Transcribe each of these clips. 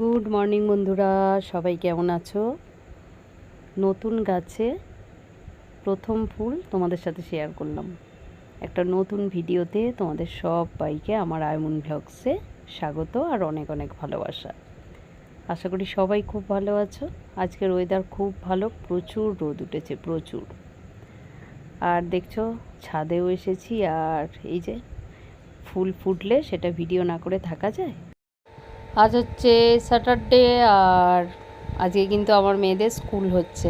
Good morning বন্ধুরা, সবাই কেমন আছো? নতুন গাছে প্রথম ফুল তোমাদের সাথে শেয়ার করলাম। একটা নতুন ভিডিওতে তোমাদের সবাইকে আমার আয়মন ভ্লগসে স্বাগত আর অনেক অনেক ভালোবাসা। আশা করি সবাই খুব ভালো আছো। আজকের ওয়েদার খুব ভালো, প্রচুর রোদ উঠেছে, প্রচুর। আর দেখছো ছাদেও এসেছি, আর এই যে ফুল ফুটলে সেটা ভিডিও না করে থাকা যায়। আজ হচ্ছে স্যাটারডে, আর আজকে কিন্তু আমার মেয়েদের স্কুল হচ্ছে।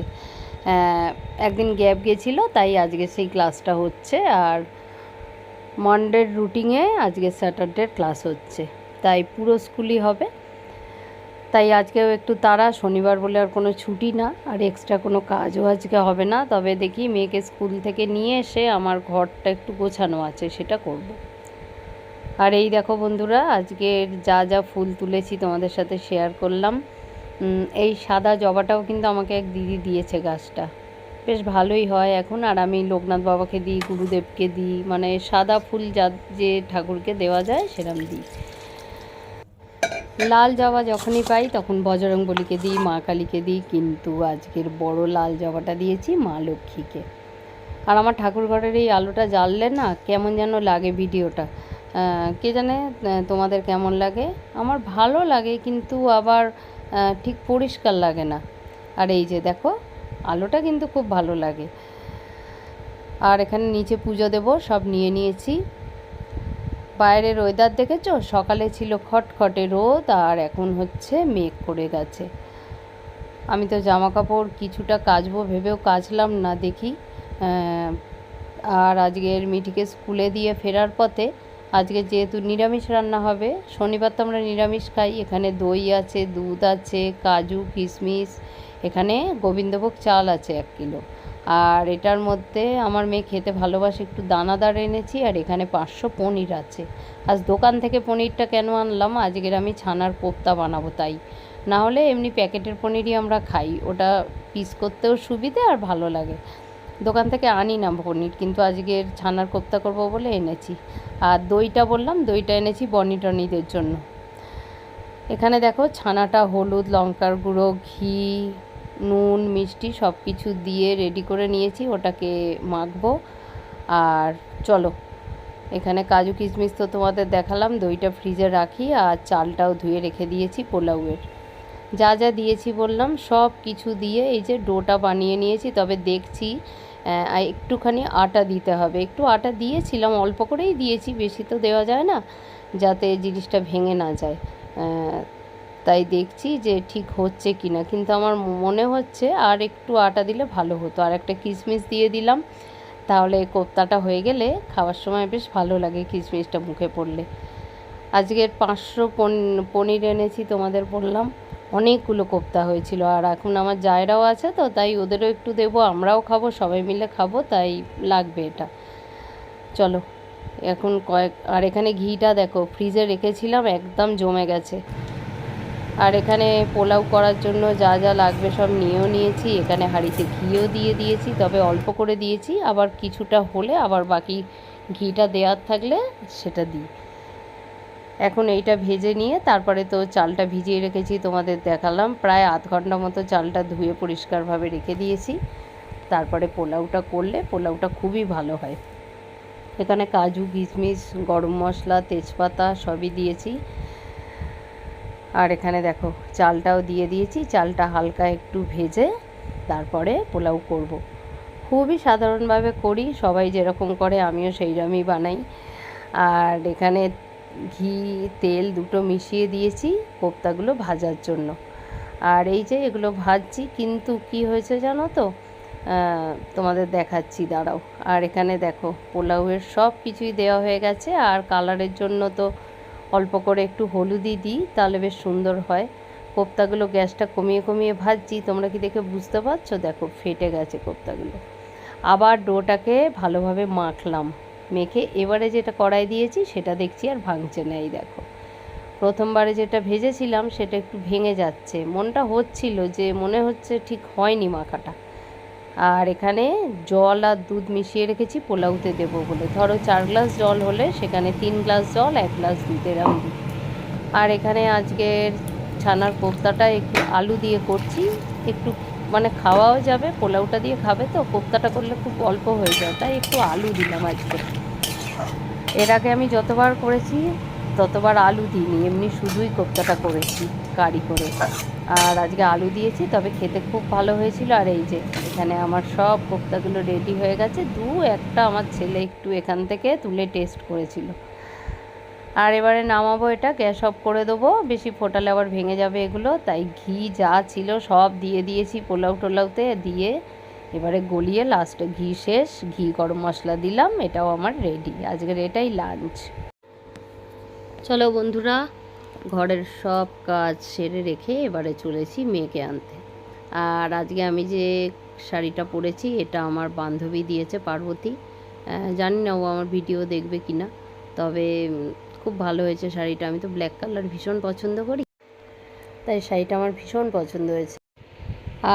একদিন গ্যাপ গেছিলো, তাই আজকে সেই ক্লাসটা হচ্ছে। আর মানডের রুটিনে আজকে স্যাটারডের ক্লাস হচ্ছে, তাই পুরো স্কুলই হবে। তাই আজকেও একটু তাড়া, শনিবার বলে আর কোনো ছুটি না, আর এক্সট্রা কোনো কাজও আজকে হবে না। তবে দেখি মেয়েকে স্কুল থেকে নিয়ে এসে আমার ঘরটা একটু গোছানো আছে, সেটা করব। আর এই দেখো বন্ধুরা, আজকের যা যা ফুল তুলেছি তোমাদের সাথে শেয়ার করলাম। এই সাদা জবাটাও কিন্তু আমাকে এক দিদি দিয়েছে, গাছটা বেশ ভালোই হয় এখন। আর আমি লোকনাথ বাবাকে দিই, গুরুদেবকে দিই, মানে সাদা ফুল যে ঠাকুরকে দেওয়া যায় সেরকম দিই। লাল জবা যখনই পাই তখন বজরংবলীকে দিই, মা কালীকে দিই, কিন্তু আজকের বড় লাল জবাটা দিয়েছি মা লক্ষ্মীকে। আর আমার ঠাকুর ঘরের এই আলোটা জ্বাললে না কেমন যেন লাগে ভিডিওটা, কে জানে তোমাদের কেমন লাগে। আমার ভালো লাগে, কিন্তু আবার ঠিক পরিষ্কার লাগে না। আর এই যে দেখো, আলোটা কিন্তু খুব ভালো লাগে। আর এখানে নিচে পুজো দেব, সব নিয়ে নিয়েছি। বাইরের ওয়েদার দেখেছো, সকালে ছিল খটখটে রোদ, আর এখন হচ্ছে মেঘ করে গেছে। আমি তো জামা কাপড় কিছুটা কাচবো ভেবেও কাচলাম না, দেখি। আর আজকের মিঠিকে স্কুলে দিয়ে ফেরার পথে, আজকে যেহেতু নিরামিষ রান্না হবে, শনিবার তো আমরা নিরামিষ খাই, এখানে দই আছে, দুধ আছে, কাজু কিশমিশ, এখানে গোবিন্দভোগ চাল আছে 1 কিলো। আর এটার মধ্যে আমার মেয়ে খেতে ভালোবাসে, একটু দানাদার এনেছি। আর এখানে 500 পনির আছে। আজ দোকান থেকে পনিরটা কেন আনলাম, আজকের আমি ছানার কোপ্তা বানাবো তাই। না হলে এমনি প্যাকেটের পনিরই আমরা খাই, ওটা পিস করতেও সুবিধে আর ভালো লাগে। দোকান থেকে আনি না পনির, কিন্তু আজকের ছানার কোপ্তা করবো বলে এনেছি। আর দইটা বললাম, দইটা এনেছি বনি টনিদের জন্য। এখানে দেখো ছানাটা হলুদ, লঙ্কার গুঁড়ো, ঘি, নুন, মিষ্টি সব কিছু দিয়ে রেডি করে নিয়েছি, ওটাকে মাখবো। আর চলো, এখানে কাজু কিশমিশ তো তোমাদের দেখালাম, দইটা ফ্রিজে রাখি। আর চালটাও ধুয়ে রেখে দিয়েছি পোলাওয়ের। যা যা দিয়েছি বললাম সব কিছু দিয়ে এই যে ডোটা বানিয়ে নিয়েছি। তবে দেখছি একটুখানি আটা দিতে হবে। একটু আটা দিয়েছিলাম, অল্প করেই দিয়েছি, বেশি তো দেওয়া যায় না, যাতে জিনিসটা ভেঙে না যায়। তাই দেখছি যে ঠিক হচ্ছে কি না, কিন্তু আমার মনে হচ্ছে আর একটু আটা দিলে ভালো হতো। আর একটা কিশমিশ দিয়ে দিলাম, তাহলে কোপ্তাটা হয়ে গেলে খাওয়ার সময় বেশ ভালো লাগে কিশমিশটা মুখে পড়লে। আজকের 500 পনির এনেছি, তোমাদের বললাম অনেকগুলো কোপ্তা হয়েছিল। আর এখন আমার জায়রাও আছে, তো তাই ওদেরও একটু দেবো, আমরাও খাবো, সবাই মিলে খাবো, তাই লাগবে এটা। চলো এখন আর এখানে ঘিটা দেখো ফ্রিজে রেখেছিলাম, একদম জমে গেছে। আর এখানে পোলাও করার জন্য যা যা লাগবে সব নিয়েও নিয়েছি। এখানে হাঁড়িতে ঘিও দিয়ে দিয়েছি, তবে অল্প করে দিয়েছি, আবার কিছুটা হলে আবার বাকি ঘিটা দেওয়ার থাকলে সেটা দিই। এখন এইটা ভেজে নিয়ে তারপরে তো চালটা ভিজিয়ে রেখেছি, তোমাদের দেখালাম। প্রায় আধ ঘন্টা মতো চালটা ধুয়ে পরিষ্কারভাবে রেখে দিয়েছি। তারপরে পোলাওটা করলে পোলাওটা খুবই ভালো হয়। এখানে কাজু কিশমিশ, গরম মশলা, তেজপাতা সবই দিয়েছি। আর এখানে দেখো চালটাও দিয়ে দিয়েছি। চালটা হালকা একটু ভেজে তারপরে পোলাও করব। খুবই সাধারণভাবে করি, সবাই যেরকম করে আমিও সেইরকমই বানাই। আর এখানে ঘি তেল দুটো মিশিয়ে দিয়েছি কোপ্তাগুলো ভাজার জন্য। আর এই যে এগুলো ভাজছি, কিন্তু কি হয়েছে জানো তো, তোমাদের দেখাচ্ছি দাঁড়াও। আর এখানে দেখো পোলাওয়ের সব কিছুই দেওয়া হয়ে গেছে। আর কালারের জন্য তো অল্প করে একটু হলুদই দিই, তাহলে বেশ সুন্দর হয়। কোপ্তাগুলো গ্যাসটা কমিয়ে কমিয়ে ভাজছি, তোমরা কি দেখে বুঝতে পারছো? দেখো ফেটে গেছে কোপ্তাগুলো। আবার ডোটাকে ভালোভাবে মাখলাম, মেখে এবারে যেটা কড়াই দিয়েছি সেটা দেখছি আর ভাঙছে না। এই দেখো, প্রথমবারে যেটা ভেজেছিলাম সেটা একটু ভেঙে যাচ্ছে, মনটা হচ্ছিল যে মনে হচ্ছে ঠিক হয়নি মাখাটা। আর এখানে জল আর দুধ মিশিয়ে রেখেছি পোলাওতে দেবো বলে। ধরো 4 গ্লাস জল হলে সেখানে 3 গ্লাস জল, 1 গ্লাস দুধ এরকম দিই। আর এখানে আজকের ছানার কোপ্তাটা একটু আলু দিয়ে করছি, একটু মানে খাওয়াও যাবে, পোলাওটা দিয়ে খাবে তো, কোপ্তাটা করলে খুব অল্প হয়ে যায়, তাই একটু আলু দিলাম আজকে। এর আগে আমি যতবার করেছি ততবার আলু দিইনি, এমনি শুধুই কোপ্তাটা করেছি কারি করে, আর আজকে আলু দিয়েছি, তবে খেতে খুব ভালো হয়েছিল। আর এই যে এখানে আমার সব কোপ্তাগুলো রেডি হয়ে গেছে, একটা আমার ছেলে একটু এখান থেকে তুলে টেস্ট করেছিল। আর এবারে নামাবো, এটা গ্যাস অফ করে দেবো, বেশি ফোটালে আবার ভেঙে যাবে এগুলো, তাই ঘি যা ছিল সব দিয়ে দিয়েছি পোলাও টোলাওতে দিয়ে, এবারে গলিয়ে লাস্টে ঘি শেষ, ঘি গরম মশলা দিলাম, এটাও আমার রেডি। আজকের এটাই লাঞ্চ। চলো বন্ধুরা, ঘরের সব কাজ সেরে রেখে এবারে চলেছি মেয়েকে আনতে। আর আজকে আমি যে শাড়িটা পরেছি এটা আমার বান্ধবী দিয়েছে, পার্বতী। জানি না ও আমার ভিডিও দেখবে কি না, তবে খুব ভালো হয়েছে শাড়িটা। আমি তো ব্ল্যাক কালার ভীষণ পছন্দ করি, তাই শাড়িটা আমার ভীষণ পছন্দ হয়েছে।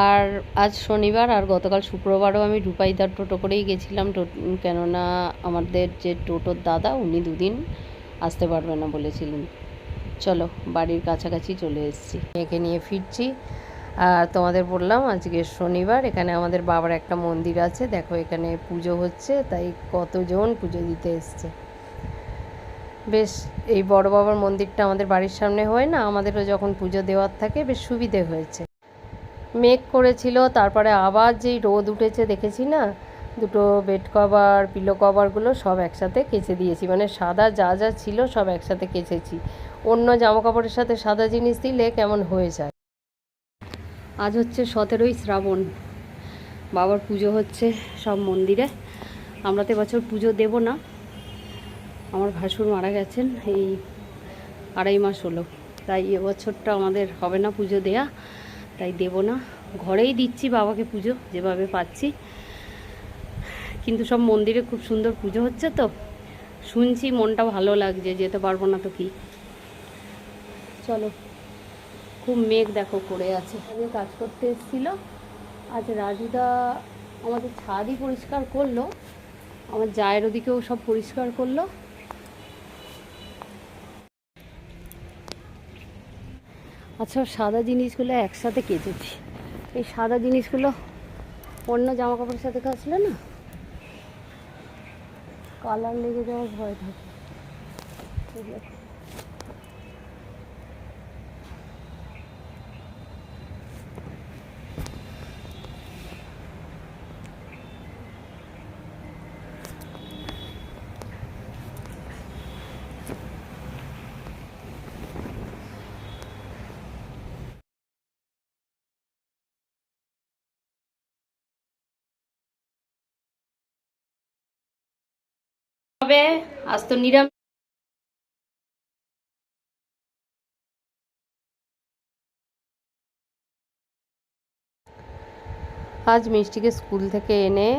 আর আজ শনিবার আর গতকাল শুক্রবারও আমি রূপাইদার টোটো করেই গেছিলাম, কেননা আমাদের যে টোটোর দাদা উনি দুদিন আসতে পারবে না বলেছিলেন। চলো বাড়ির কাছাকাছি চলে এসেছি, মেয়েকে নিয়ে ফিরছি। আর তোমাদের বললাম আজকে শনিবার, এখানে আমাদের বাবার একটা মন্দির আছে, দেখো এখানে পুজো হচ্ছে, তাই কতজন পুজো দিতে এসছে। বেশ এই বড় বাবার মন্দিরটা আমাদের বাড়ির সামনে হয় না, আমাদেরও যখন পুজো দেওয়ার থাকে বেশ সুবিধে হয়েছে। মেঘ করেছিল, তারপরে আবার যেই রোদ উঠেছে দেখেছি না, দুটো বেড কভার পিলো কভারগুলো সব একসাথে কেচে দিয়েছি, মানে সাদা যা যা ছিল সব একসাথে কেচেছি। অন্য জামা কাপড়ের সাথে সাদা জিনিস দিলে কেমন হয়ে যায়। আজ হচ্ছে 17ই শ্রাবণ, বাবার পুজো হচ্ছে সব মন্দিরে। আমরা তো এবছর পুজো দেব না, আমার ভাসুর মারা গেছেন এই 2.5 মাস হলো, তাই এবছরটা আমাদের হবে না পুজো দেয়া, তাই দেব না। ঘরেই দিচ্ছি বাবাকে পুজো যেভাবে পাচ্ছি, কিন্তু সব মন্দিরে খুব সুন্দর পুজো হচ্ছে তো শুনছি, মনটা ভালো লাগছে, যেতে পারবো না তো কি। চলো, খুব মেঘ দেখো করে আছে। আজকে কাজ করতে এসেছিলো, আজ রাজুদা আমাদের ছাদই পরিষ্কার করলো, আমার জায়ের ওদিকেও সব পরিষ্কার করলো। আচ্ছা, সাদা জিনিসগুলো একসাথে কেচেছি, এই সাদা জিনিসগুলো অন্য জামা কাপড়ের সাথে কাচলে না কালার লেগে যাওয়ার ভয় থাকে। তবে আজ তো নিরামিষ, আজ মিষ্টিকে স্কুল থেকে এনে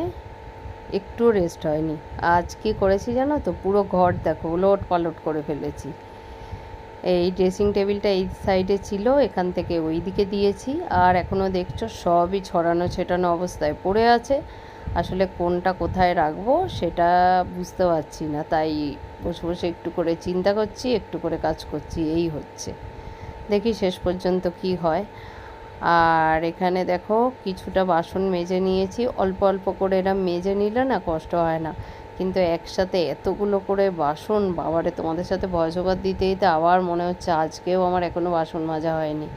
একটু রেস্ট হয়নি। আজ কি করেছি জানো তো, পুরো ঘর দেখো উলট পালট করে ফেলেছি। এই ড্রেসিং টেবিলটা এই সাইডে ছিল, এখান থেকে ওই দিকে দিয়েছি, আর এখনও দেখছো সবই ছড়ানো ছেটানো অবস্থায় পড়ে আছে। আসলে কোনটা কোথায় রাখবো সেটা বুঝতে পারছি না, তাই বসে বসে একটু করে চিন্তা করছি, একটু করে কাজ করছি, এই হচ্ছে। দেখি শেষ পর্যন্ত কি হয়। আর এখানে দেখো কিছুটা বাসন মেজে নিয়েছি, অল্প অল্প করে এরা মেজে নিলে না কষ্ট হয় না, কিন্তু একসাথে এতগুলো করে বাসন, বাবারে তোমাদের সাথে ভয়েস ওভার দিতে দিতে আবার মনে হচ্ছে আজকেও আমার এখনও বাসন মাজা হয়নি।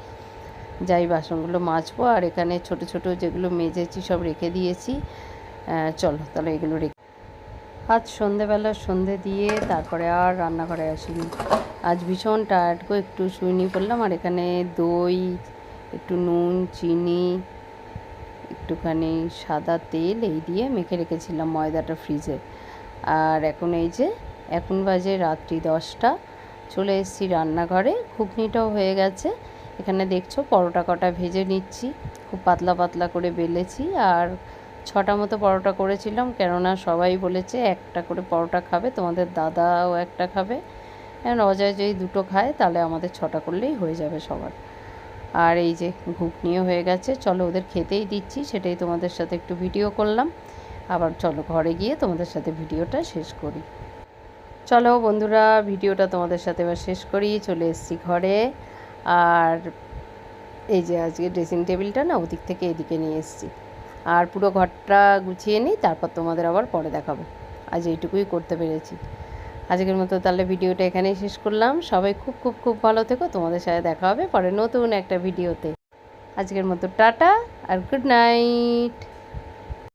যাই বাসনগুলো মাজবো, আর এখানে ছোট ছোট যেগুলো মেজেছি সব রেখে দিয়েছি। চলো তাহলে এগুলো রেখে, আজ সন্ধেবেলা সন্ধে দিয়ে তারপরে আর রান্নাঘরে আসিনি, আজ ভীষণ টায়ার্ড গো, একটু শুয়ে নিয়ে পড়লাম। আর এখানে দই, একটু নুন, চিনি, একটুখানি সাদা তেল এই দিয়ে মেখে রেখেছিলাম ময়দাটা ফ্রিজে। আর এখন এই যে এখন বাজে রাত্রি 10টা, চলে এসেছি রান্নাঘরে, ঘুগনিটাও হয়ে গেছে। এখানে দেখছো পরোটা কটা ভেজে নিচ্ছি, খুব পাতলা পাতলা করে বেলেছি, আর 6টা মতো পরোটা করেছিলাম, কেননা সবাই বলেছে একটা করে পরোটা খাবে, তোমাদের দাদাও একটা খাবে, এখন অজয় যদি 2টো খায় তাহলে আমাদের 6টা করলেই হয়ে যাবে সবার। আর এই যে ঘুগনিও হয়ে গেছে, চলো ওদের খেতেই দিচ্ছি, সেটাই তোমাদের সাথে একটু ভিডিও করলাম। আবার চলো ঘরে গিয়ে তোমাদের সাথে ভিডিওটা শেষ করি। চলো বন্ধুরা, ভিডিওটা তোমাদের সাথে এবার শেষ করি, চলে এসেছি ঘরে। আর এই যে আজকে ড্রেসিং টেবিলটা না ওদিক থেকে এদিকে নিয়ে এসেছি। আর পুরো ঘরটা গুছিয়ে নিই, তারপর তোমাদের আবার পরে দেখাবো। আজ এইটুকুই করতে পেরেছি। আজকের মতো তাহলে ভিডিওটা এখানেই শেষ করলাম। সবাই খুব খুব খুব ভালো থেকো। তোমাদের সাথে দেখা হবে পরে নতুন একটা ভিডিওতে। আজকের মতো টাটা আর গুড নাইট।